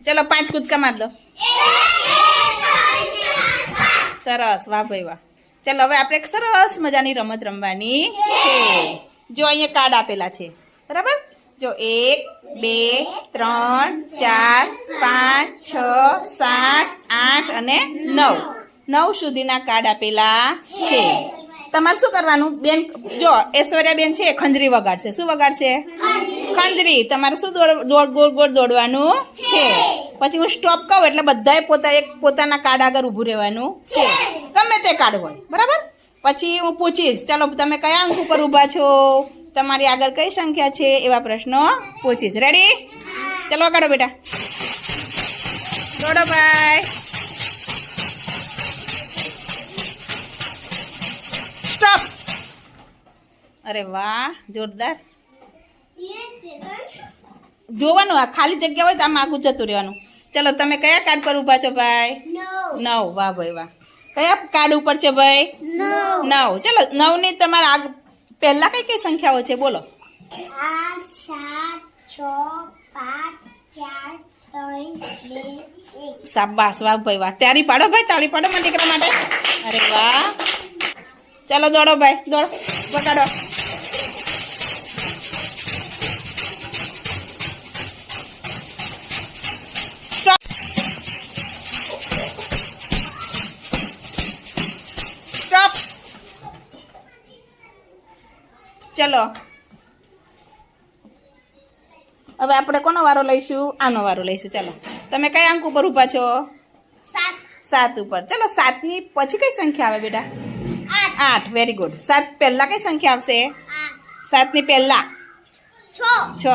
ચલો 5 કૂદકા માર દો. સરસ, વાહ ભાઈ વાહ. ચલો હવે આપણે એક સરસ મજાની રમત રમવાની છે. જો અહીંયા કાર્ડ આપેલા છે, બરાબર? જો 1 2 3 4 5 6 7 8 અને 9 સુધીના કાર્ડ આપેલા છે. તમારે શું કરવાનું બેન? જો ઐશ્વર્યા બેન છે ખંજરી વગાડશે. શું વગાડશે? ખંજરી. તમારે શું ગોળ ગોળ દોડવાનું છે. પછી હું સ્ટોપ કહું એટલે બધાએ પોતાના કાર્ડ આગળ ઊભું રહેવાનું છે, ગમે તે કાર્ડ હોય, બરાબર? પછી હું પૂછીશ, ચાલો તમે કયા અંક ઉપર ઊભા છો, તમારી આગળ કઈ સંખ્યા છે, એવા પ્રશ્નો પૂછીશ. રેડી? ચલો વગાડો બેટા. દોડો ભાઈ. સ્ટોપ. અરે વાહ, જોરદાર. જોવાનું, આ ખાલી જગ્યા હોય તો આમ આગું જતું રહેવાનું. ચલો તમે કયા કાર્ડ પર ઊભા છો ભાઈ? 9. વાહ ભાઈ વાહ. કયા કાર્ડ ઉપર છે ભાઈ? 9. ચલો 9 ની તમારા પહેલા કઈ કઈ સંખ્યાઓ છે બોલો? 8 7 6 5 4 3 2 1. શાબાશ, વાહ ભાઈ વાહ. તાળી પાડો ભાઈ, તાળી પાડો મારા દીકરા માટે. અરે વાહ. ચલો દોડો ભાઈ, દોડો, વગાડો. સ્ટોપ. ચલો હવે આપણે કોનો વારો લઈશું? આનો વારો લઈશું. ચાલો તમે કયા અંક ઉપર ઊભા છો? 7 ઉપર. ચલો 7 ની પછી કઈ સંખ્યા આવે બેટા? 8. Very good. 7 પહેલા કઈ સંખ્યા આવશે? 7 ની પહેલા 6.